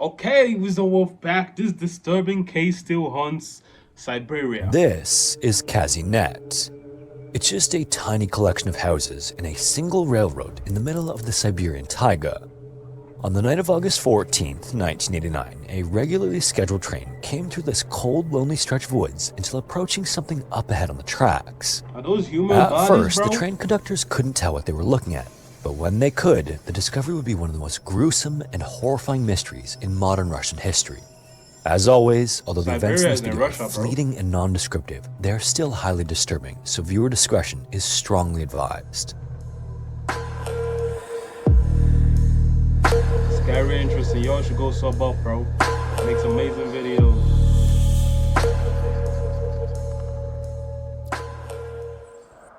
Okay, WisdomWolf back. This disturbing case still haunts Siberia. This is Kazinet. It's just a tiny collection of houses in a single railroad in the middle of the Siberian taiga. On the night of August 14th, 1989, a regularly scheduled train came through this cold, lonely stretch of woods until approaching something up ahead on the tracks. Are those human At bodies, first, bro? the train conductors couldn't tell what they were looking at, but when they could, the discovery would be one of the most gruesome and horrifying mysteries in modern Russian history. As always, although the events in Siberia this is in video are Russia, bro. fleeting and non-descriptive, they are still highly disturbing, so viewer discretion is strongly advised. Scary, interesting. Y'all should go sub up, bro. Makes amazing videos.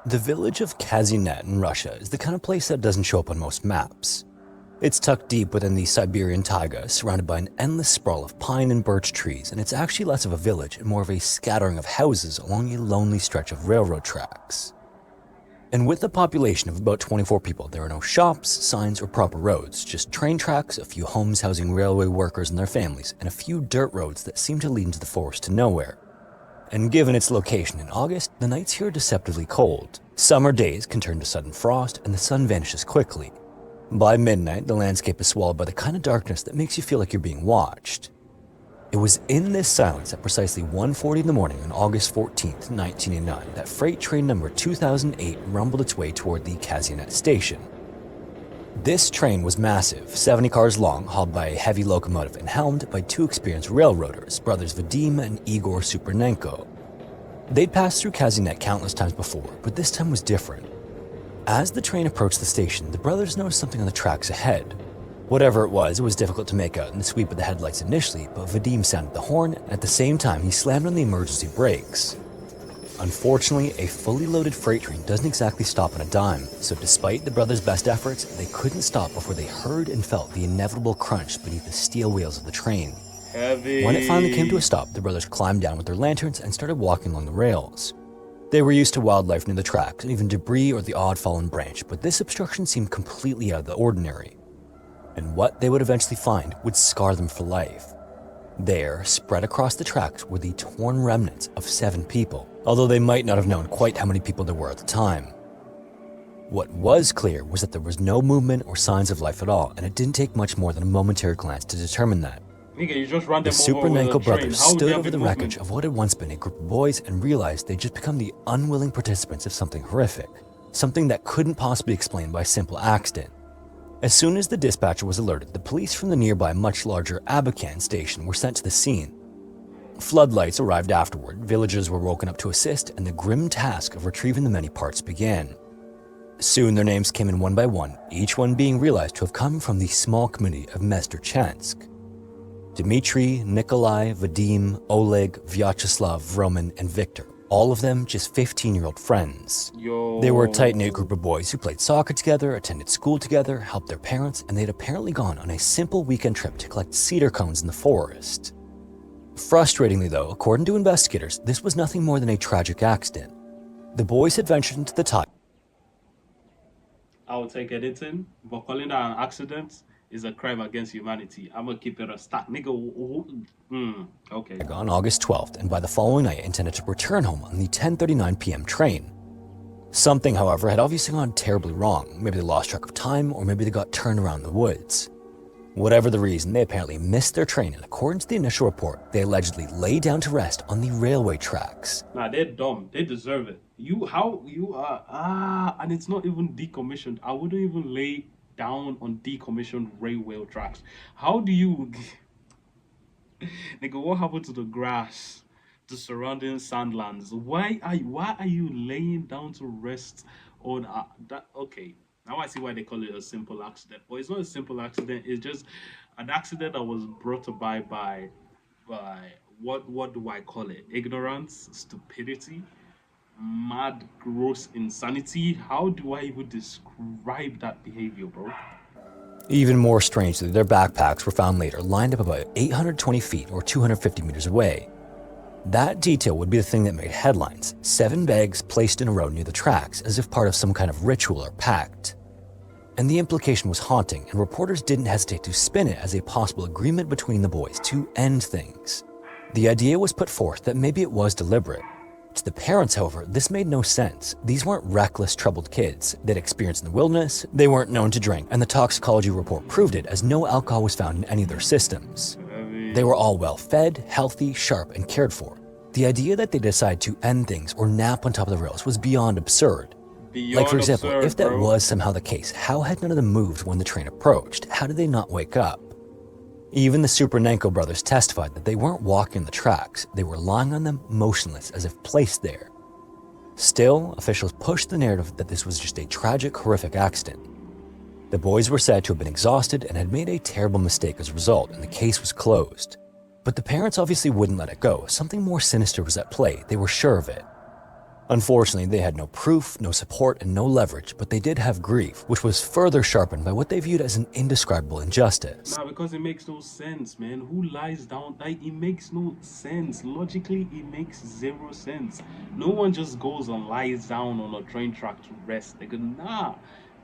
The village of Kazinet in Russia is the kind of place that doesn't show up on most maps. It's tucked deep within the Siberian taiga, surrounded by an endless sprawl of pine and birch trees, and it's actually less of a village and more of a scattering of houses along a lonely stretch of railroad tracks. And with a population of about 24 people, there are no shops, signs, or proper roads, just train tracks, a few homes housing railway workers and their families, and a few dirt roads that seem to lead into the forest to nowhere. And given its location in August, the nights here are deceptively cold. Summer days can turn to sudden frost, and the sun vanishes quickly. By midnight, the landscape is swallowed by the kind of darkness that makes you feel like you're being watched. It was in this silence at precisely 1:40 in the morning on August 14th, 1989, that freight train number 2008 rumbled its way toward the Kazinet station. This train was massive, 70 cars long, hauled by a heavy locomotive and helmed by two experienced railroaders, brothers Vadim and Igor Supernenko. They'd passed through Kazinet countless times before, but this time was different. As the train approached the station, the brothers noticed something on the tracks ahead. Whatever it was difficult to make out in the sweep of the headlights initially, but Vadim sounded the horn, and at the same time he slammed on the emergency brakes. Unfortunately, a fully loaded freight train doesn't exactly stop on a dime, so despite the brothers' best efforts, they couldn't stop before they heard and felt the inevitable crunch beneath the steel wheels of the train. Heavy. When it finally came to a stop, the brothers climbed down with their lanterns and started walking along the rails. They were used to wildlife near the tracks and even debris or the odd fallen branch, but this obstruction seemed completely out of the ordinary. And what they would eventually find would scar them for life. There, spread across the tracks, were the torn remnants of 7 people, although they might not have known quite how many people there were at the time. What was clear was that there was no movement or signs of life at all, and it didn't take much more than a momentary glance to determine that. Nigga, you just run The them over with a Supernenko train. brothers How would stood you over have the movement? wreckage of what had once been a group of boys and realized they'd just become the unwilling participants of something horrific, something that couldn't possibly be explained by a simple accident. As soon as the dispatcher was alerted, the police from the nearby much larger Abakan station were sent to the scene. Floodlights arrived afterward, villagers were woken up to assist, and the grim task of retrieving the many parts began. Soon their names came in one by one, each one being realized to have come from the small community of Mesterchansk. Dmitry, Nikolai, Vadim, Oleg, Vyacheslav, Roman, and Viktor, all of them just 15-year-old friends. Yo. They were a tight-knit group of boys who played soccer together, attended school together, helped their parents, and they'd apparently gone on a simple weekend trip to collect cedar cones in the forest. Frustratingly though, according to investigators, this was nothing more than a tragic accident. The boys had ventured into the taiga. I will take editing, but calling that an accident is a crime against humanity. I'm gonna keep it a stat. Nigga, okay. On August 12th, and by the following night intended to return home on the 10:39 p.m. train. Something, however, had obviously gone terribly wrong. Maybe they lost track of time, or maybe they got turned around in the woods. Whatever the reason, they apparently missed their train, and according to the initial report, they allegedly lay down to rest on the railway tracks. Nah, they're dumb. They deserve it. And it's not even decommissioned. I wouldn't even lay down on decommissioned railway tracks. How do you... Nigga, what happened to the grass, the surrounding sandlands? Why are you laying down to rest on that? Okay, now I see why they call it a simple accident. But it's not a simple accident. It's just an accident that was brought about by what do I call it? Ignorance, stupidity, mad, gross insanity. How do I even describe that behavior, bro? Even more strangely, their backpacks were found later lined up about 820 feet or 250 meters away. That detail would be the thing that made headlines, 7 bags placed in a row near the tracks as if part of some kind of ritual or pact. and the implication was haunting, and reporters didn't hesitate to spin it as a possible agreement between the boys to end things. The idea was put forth that maybe it was deliberate. To the parents, however, this made no sense. These weren't reckless, troubled kids. They'd experienced in the wilderness, they weren't known to drink, and the toxicology report proved it as no alcohol was found in any of their systems. They were all well fed, healthy, sharp, and cared for. The idea that they decided to end things or nap on top of the rails was beyond absurd. Like, for example, if that was somehow the case, how had none of them moved when the train approached? How did they not wake up? Even the Supernenko brothers testified that they weren't walking the tracks, they were lying on them motionless as if placed there. Still, officials pushed the narrative that this was just a tragic, horrific accident. The boys were said to have been exhausted and had made a terrible mistake as a result, and the case was closed. But the parents obviously wouldn't let it go. Something more sinister was at play, they were sure of it. Unfortunately, they had no proof, no support, and no leverage, but they did have grief, which was further sharpened by what they viewed as an indescribable injustice. Nah, because it makes no sense, man. Who lies down? Like, it makes no sense. Logically, it makes zero sense. No one just goes and lies down on a train track to rest. They go, nah.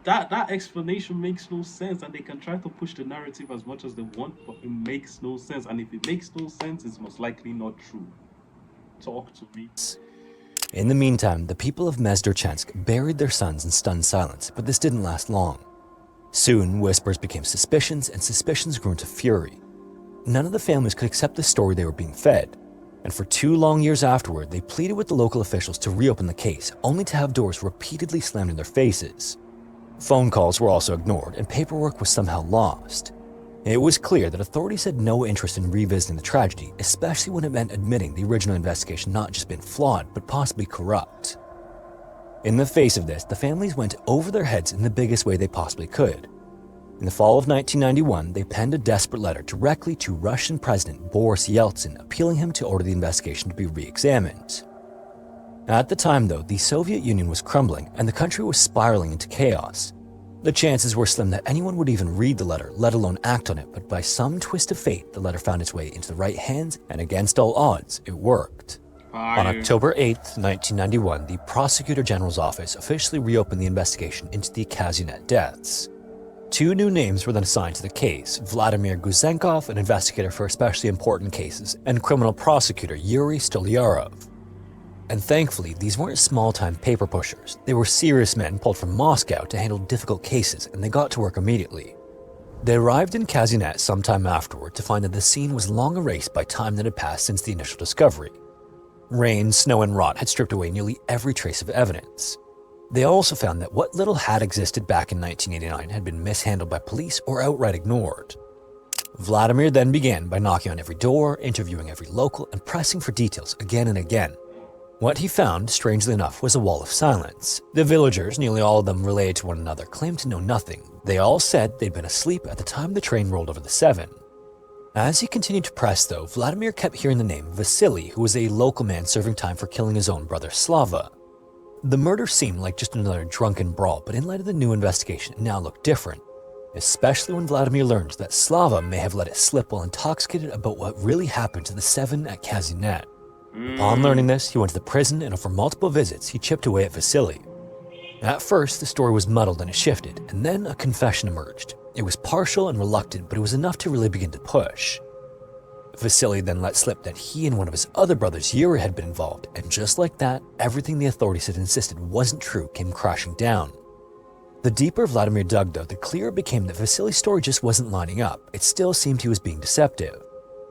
That explanation makes no sense, and they can try to push the narrative as much as they want, but it makes no sense. And if it makes no sense, it's most likely not true. Talk to me. In the meantime, the people of Mezdorchansk buried their sons in stunned silence, but this didn't last long. Soon, whispers became suspicions, and suspicions grew into fury. None of the families could accept the story they were being fed, and for 2 long years afterward, they pleaded with the local officials to reopen the case, only to have doors repeatedly slammed in their faces. Phone calls were also ignored, and paperwork was somehow lost. It was clear that authorities had no interest in revisiting the tragedy, especially when it meant admitting the original investigation not just been flawed, but possibly corrupt. In the face of this, the families went over their heads in the biggest way they possibly could. In the fall of 1991, they penned a desperate letter directly to Russian President Boris Yeltsin, appealing him to order the investigation to be re-examined. At the time, though, the Soviet Union was crumbling, and the country was spiraling into chaos. The chances were slim that anyone would even read the letter, let alone act on it, but by some twist of fate, the letter found its way into the right hands, and against all odds, it worked. On October 8, 1991, the Prosecutor General's office officially reopened the investigation into the Kazinet deaths. 2 new names were then assigned to the case: Vladimir Guzenkov, an investigator for especially important cases, and criminal prosecutor Yuri Stolyarov. And thankfully, these weren't small-time paper pushers. They were serious men pulled from Moscow to handle difficult cases, and they got to work immediately. They arrived in Kazinet sometime afterward to find that the scene was long erased by time that had passed since the initial discovery. Rain, snow, and rot had stripped away nearly every trace of evidence. They also found that what little had existed back in 1989 had been mishandled by police or outright ignored. Vladimir then began by knocking on every door, interviewing every local, and pressing for details again and again. What he found, strangely enough, was a wall of silence. The villagers, nearly all of them related to one another, claimed to know nothing. They all said they'd been asleep at the time the train rolled over the Seven. As he continued to press, though, Vladimir kept hearing the name Vasily, who was a local man serving time for killing his own brother Slava. The murder seemed like just another drunken brawl, but in light of the new investigation, it now looked different. Especially when Vladimir learned that Slava may have let it slip while intoxicated about what really happened to the Seven at Kazinet. Upon learning this, he went to the prison, and over multiple visits, he chipped away at Vasily. At first, the story was muddled and it shifted, and then a confession emerged. It was partial and reluctant, but it was enough to really begin to push. Vasily then let slip that he and one of his other brothers, Yuri, had been involved, and just like that, everything the authorities had insisted wasn't true came crashing down. The deeper Vladimir dug, though, the clearer it became that Vasily's story just wasn't lining up. It still seemed he was being deceptive.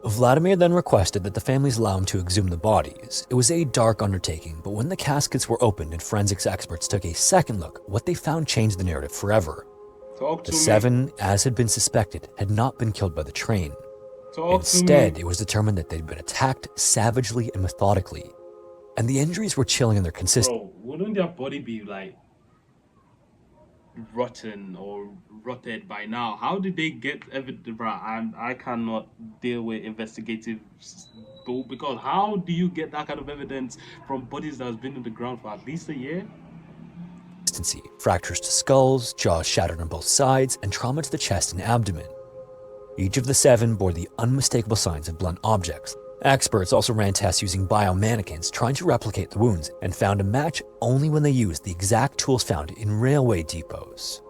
Vladimir then requested that the families allow him to exhume the bodies. It was a dark undertaking, but when the caskets were opened and forensics experts took a second look, what they found changed the narrative forever. The Seven, as had been suspected, had not been killed by the train. Instead, it was determined that they'd been attacked savagely and methodically, and the injuries were chilling in their consistency. Bro, wouldn't their body be like rotten or rotted by now? How did they get evidence? I cannot deal with investigative though, because how do you get that kind of evidence from bodies that has been in the ground for at least a year? Fractures to skulls, jaws shattered on both sides, and trauma to the chest and abdomen. Each of the Seven bore the unmistakable signs of blunt objects. Experts also ran tests using biomannequins trying to replicate the wounds, and found a match only when they used the exact tools found in railway depots.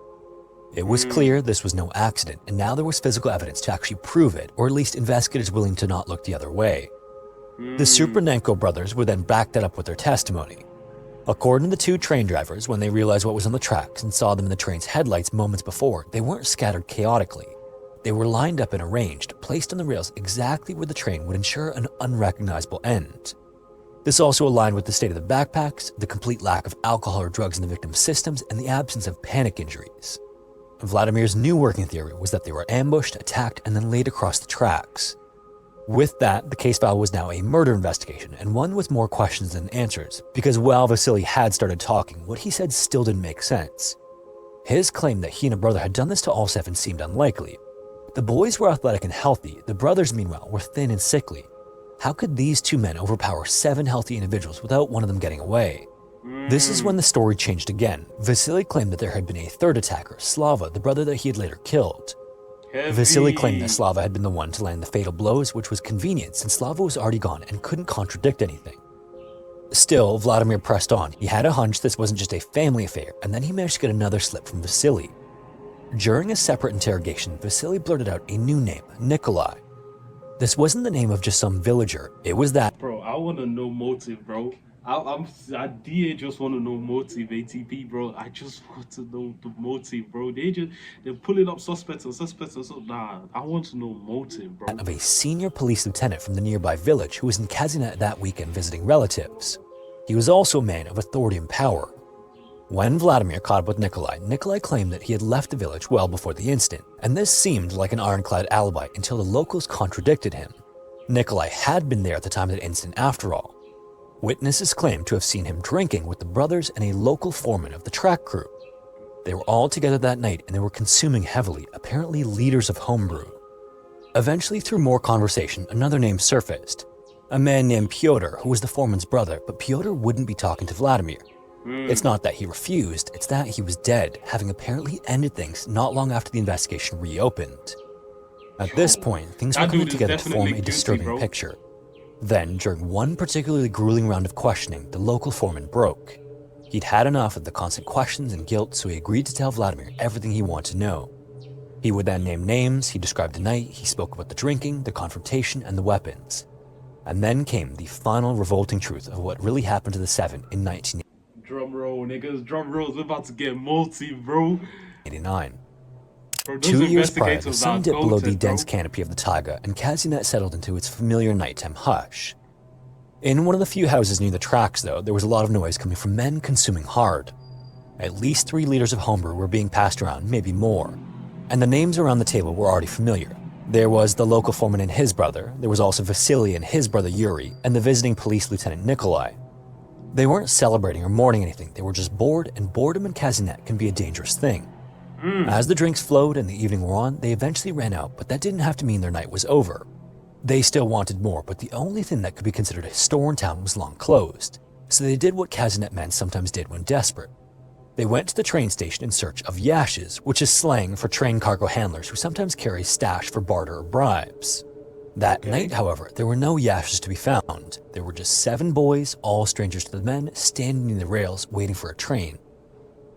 It was clear this was no accident, and now there was physical evidence to actually prove it, or at least investigators willing to not look the other way. The Supernenko brothers would then back that up with their testimony. According to the two train drivers, when they realized what was on the tracks and saw them in the train's headlights moments before, they weren't scattered chaotically. They were lined up and arranged, placed on the rails exactly where the train would ensure an unrecognizable end. This also aligned with the state of the backpacks, the complete lack of alcohol or drugs in the victim's systems, and the absence of panic injuries. Vladimir's new working theory was that they were ambushed, attacked, and then laid across the tracks. With that, the case file was now a murder investigation, and one with more questions than answers, because while Vasily had started talking, what he said still didn't make sense. His claim that he and a brother had done this to all seven seemed unlikely. The boys were athletic and healthy, the brothers meanwhile were thin and sickly. How could these two men overpower 7 healthy individuals without one of them getting away? This is when the story changed again. Vasily claimed that there had been a third attacker, Slava, the brother that he had later killed. Vasily claimed that Slava had been the one to land the fatal blows, which was convenient since Slava was already gone and couldn't contradict anything. Still, Vladimir pressed on. He had a hunch this wasn't just a family affair, and then he managed to get another slip from Vasily. During a separate interrogation, Vasily blurted out a new name, Nikolai. This wasn't the name of just some villager, it was that. Bro, I want to know motive, bro. I DA just want to know motive, ATP, bro. I just want to know the motive, bro. They're pulling up suspects and so. Nah, I want to know motive, bro. Of a senior police lieutenant from the nearby village who was in Kazinet that weekend visiting relatives. He was also a man of authority and power. When Vladimir caught up with Nikolai, Nikolai claimed that he had left the village well before the incident, and this seemed like an ironclad alibi until the locals contradicted him. Nikolai had been there at the time of the incident after all. Witnesses claimed to have seen him drinking with the brothers and a local foreman of the track crew. They were all together that night and they were consuming heavily, apparently leaders of homebrew. Eventually, through more conversation, another name surfaced. A man named Pyotr, who was the foreman's brother, but Pyotr wouldn't be talking to Vladimir. It's not that he refused, it's that he was dead, having apparently ended things not long after the investigation reopened. At this point, things were coming together to form a disturbing picture. Then, during one particularly grueling round of questioning, the local foreman broke. He'd had enough of the constant questions and guilt, so he agreed to tell Vladimir everything he wanted to know. He would then name names, he described the night, he spoke about the drinking, the confrontation, and the weapons. And then came the final revolting truth of what really happened to the 7 in 1989. Drum roll, niggas. Drum rolls. We're about to get multi, bro. 2 years prior, the sun dipped below the dense canopy of the taiga, and Kazinet settled into its familiar nighttime hush. In one of the few houses near the tracks, though, there was a lot of noise coming from men consuming hard. At least 3 liters of homebrew were being passed around, maybe more. And the names around the table were already familiar. There was the local foreman and his brother, there was also Vasily and his brother Yuri, and the visiting police lieutenant Nikolai. They weren't celebrating or mourning anything, they were just bored, and boredom in Kazinet can be a dangerous thing. As the drinks flowed and the evening wore on, they eventually ran out, but that didn't have to mean their night was over. They still wanted more, but the only thing that could be considered a store in town was long closed, so they did what Kazinet men sometimes did when desperate. They went to the train station in search of yashes, which is slang for train cargo handlers who sometimes carry stash for barter or bribes. That night, however, there were no yashes to be found. There were just 7 boys, all strangers to the men, standing near the rails waiting for a train.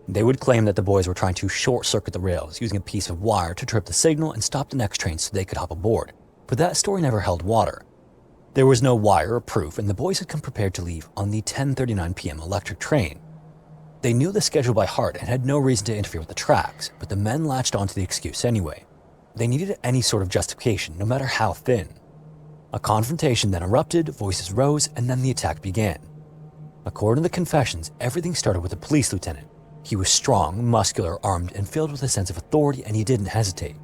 They would claim that the boys were trying to short-circuit the rails using a piece of wire to trip the signal and stop the next train so they could hop aboard, but that story never held water. There was no wire or proof, and the boys had come prepared to leave on the 10:39 p.m. electric train. They knew the schedule by heart and had no reason to interfere with the tracks, but the men latched onto the excuse anyway. They needed any sort of justification, no matter how thin. A confrontation then erupted, voices rose, and then the attack began. According to the confessions, everything started with a police lieutenant. He was strong, muscular, armed, and filled with a sense of authority, and he didn't hesitate.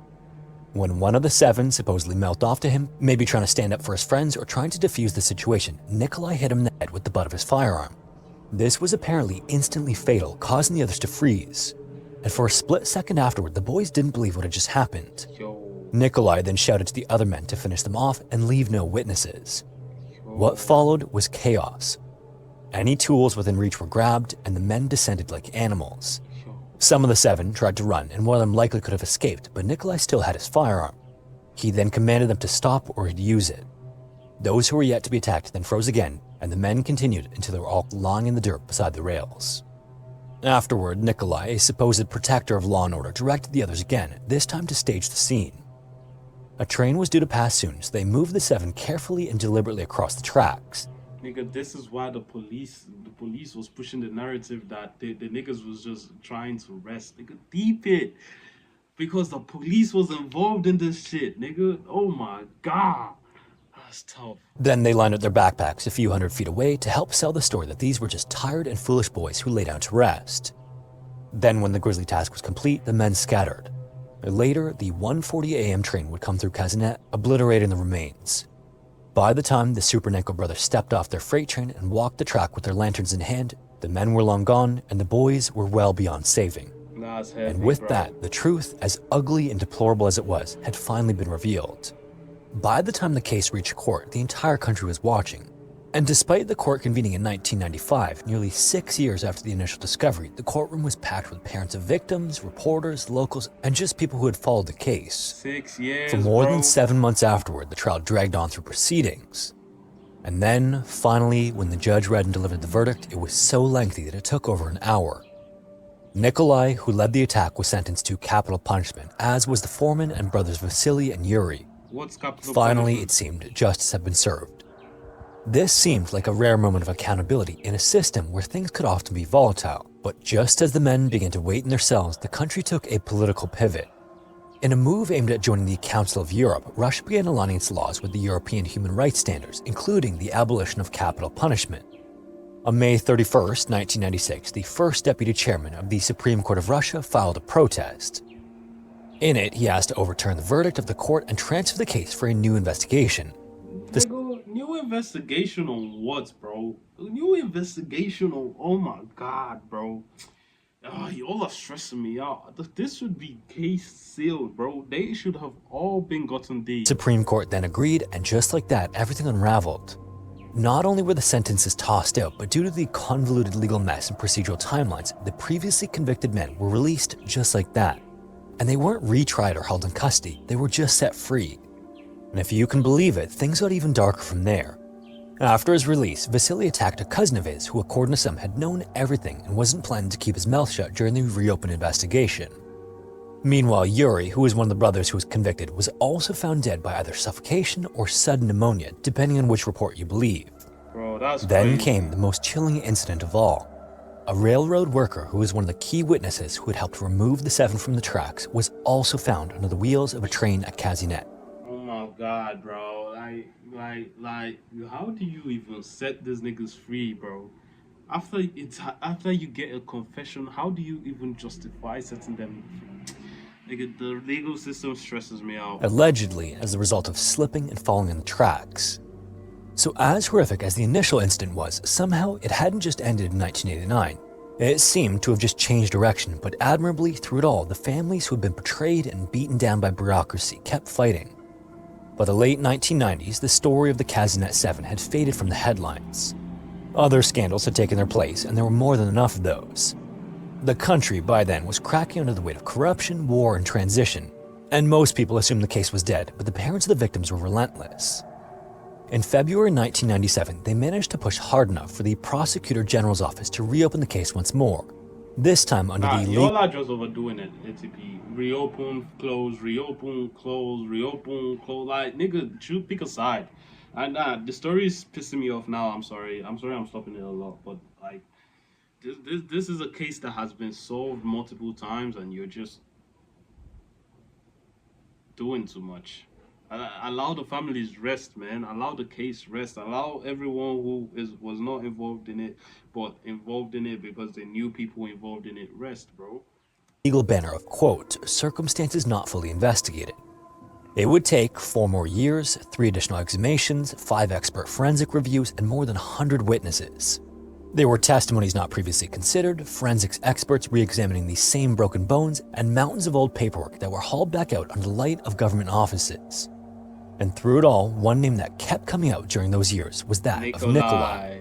When one of the 7 supposedly mouthed off to him, maybe trying to stand up for his friends or trying to defuse the situation, Nikolai hit him in the head with the butt of his firearm. This was apparently instantly fatal, causing the others to freeze. And for a split second afterward, the boys didn't believe what had just happened. Nikolai then shouted to the other men to finish them off and leave no witnesses. What followed was chaos. Any tools within reach were grabbed, and the men descended like animals. Some of the 7 tried to run, and one of them likely could have escaped, but Nikolai still had his firearm. He then commanded them to stop or he'd use it. Those who were yet to be attacked then froze again, and the men continued until they were all lying in the dirt beside the rails. Afterward, Nikolai, a supposed protector of law and order, directed the others again, this time to stage the scene. A train was due to pass soon, so they moved the 7 carefully and deliberately across the tracks. Nigga, this is why the police was pushing the narrative that the niggas was just trying to rest. Nigga, deep it. Because the police was involved in this shit, nigga. Oh my god. That's tough. Then they lined up their backpacks a few hundred feet away to help sell the story that these were just tired and foolish boys who lay down to rest. Then when the grisly task was complete, the men scattered. Later, the 1:40 a.m. train would come through Kazinet, obliterating the remains. By the time the Supernenko brothers stepped off their freight train and walked the track with their lanterns in hand, the men were long gone and the boys were well beyond saving. And with that, the truth, as ugly and deplorable as it was, had finally been revealed. By the time the case reached court, the entire country was watching. And despite the court convening in 1995, nearly 6 years after the initial discovery, the courtroom was packed with parents of victims, reporters, locals, and just people who had followed the case. 6 years, For more than 7 months afterward, the trial dragged on through proceedings. And then, finally, when the judge read and delivered the verdict, it was so lengthy that it took over an hour. Nikolai, who led the attack, was sentenced to capital punishment, as was the foreman and brothers Vasily and Yuri. What's capital Finally, punishment? it seemed justice had been served. This seemed like a rare moment of accountability in a system where things could often be volatile. But just as the men began to wait in their cells, the country took a political pivot. In a move aimed at joining the Council of Europe, Russia began aligning its laws with the European human rights standards, including the abolition of capital punishment. On May 31st, 1996, the first deputy chairman of the Supreme Court of Russia filed a protest. In it, he asked to overturn the verdict of the court and transfer the case for a new investigation. New investigation on what, bro? New investigation on, oh my god, bro. Y'all are stressing me out. This should be case sealed, bro. They should have all been gotten deep. The Supreme Court then agreed, and just like that, everything unraveled. Not only were the sentences tossed out, but due to the convoluted legal mess and procedural timelines, the previously convicted men were released just like that. And they weren't retried or held in custody, they were just set free. And if you can believe it, things got even darker from there. After his release, Vasily attacked a cousin of his who, according to some, had known everything and wasn't planning to keep his mouth shut during the reopened investigation. Meanwhile, Yuri, who was one of the brothers who was convicted, was also found dead by either suffocation or sudden pneumonia, depending on which report you believe. Bro, that's Then crazy. came the most chilling incident of all. A railroad worker who was one of the key witnesses who had helped remove the 7 from the tracks was also found under the wheels of a train at Kazinet. Oh my god, bro. Like, how do you even set these niggas free, bro? After you get a confession, how do you even justify setting them free? Nigga, the legal system stresses me out. Allegedly as a result of slipping and falling in the tracks. So as horrific as the initial incident was, somehow it hadn't just ended in 1989. It seemed to have just changed direction, but admirably through it all, the families who had been betrayed and beaten down by bureaucracy kept fighting. By the late 1990s, the story of the Kazinet 7 had faded from the headlines. Other scandals had taken their place, and there were more than enough of those. The country by then was cracking under the weight of corruption, war, and transition, and most people assumed the case was dead, but the parents of the victims were relentless. In February 1997, they managed to push hard enough for the Prosecutor General's office to reopen the case once more, this time under the y'all are just overdoing it, ATP. Reopen, close, reopen, close, reopen, close. Like, nigga, pick a side. And the story is pissing me off now. I'm sorry I'm stopping it a lot, but like, this is a case that has been solved multiple times, and you're just doing too much. Allow the families rest, man. Allow the case rest. Allow everyone who was not involved in it, but involved in it because they knew people involved in it, rest, bro. Legal banner of, quote, circumstances not fully investigated. It would take 4 more years, 3 additional exhumations, 5 expert forensic reviews, and more than 100 witnesses. There were testimonies not previously considered, forensics experts re-examining these same broken bones, and mountains of old paperwork that were hauled back out under the light of government offices. And through it all, one name that kept coming out during those years was that of Nikolai.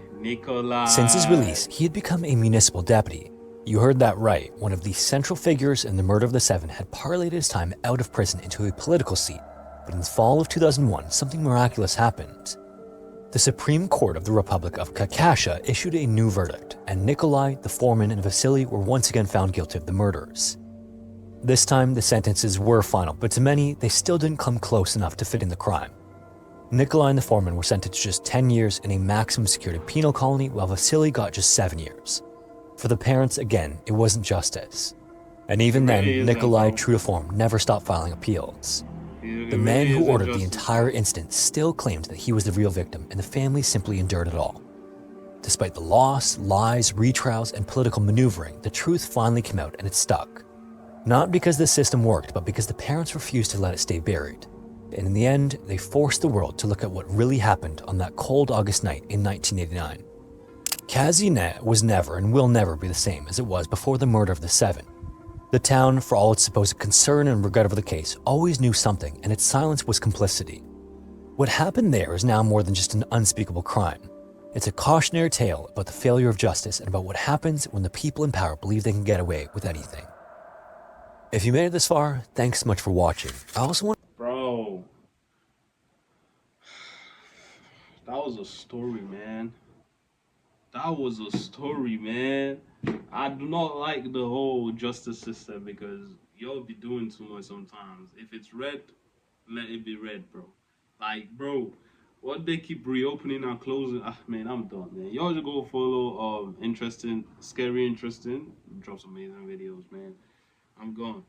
Since his release, he had become a municipal deputy. You heard that right, one of the central figures in the murder of the 7 had parlayed his time out of prison into a political seat. But in the fall of 2001, something miraculous happened. The Supreme Court of the Republic of Khakassia issued a new verdict, and Nikolai, the foreman, and Vasily were once again found guilty of the murders. This time, the sentences were final, but to many, they still didn't come close enough to fitting the crime. Nikolai and the foreman were sentenced to just 10 years in a maximum security penal colony, while Vasily got just 7 years. For the parents, again, it wasn't justice. And even then, Nikolai, true to form, never stopped filing appeals. The man who ordered the entire incident still claimed that he was the real victim, and the family simply endured it all. Despite the loss, lies, retrials, and political maneuvering, the truth finally came out and it stuck. Not because the system worked, but because the parents refused to let it stay buried. And in the end, they forced the world to look at what really happened on that cold August night in 1989. Kazinet was never and will never be the same as it was before the murder of the 7. The town, for all its supposed concern and regret over the case, always knew something, and its silence was complicity. What happened there is now more than just an unspeakable crime. It's a cautionary tale about the failure of justice and about what happens when the people in power believe they can get away with anything. If you made it this far, thanks so much for watching. I also want Bro, that was a story, man. That was a story, man. I do not like the whole justice system because y'all be doing too much sometimes. If it's red, let it be red, bro. Like, bro, what they keep reopening and closing. Ah, man, I'm done, man. Y'all just go follow interesting, scary, interesting. Drop some amazing videos, man. I'm gone.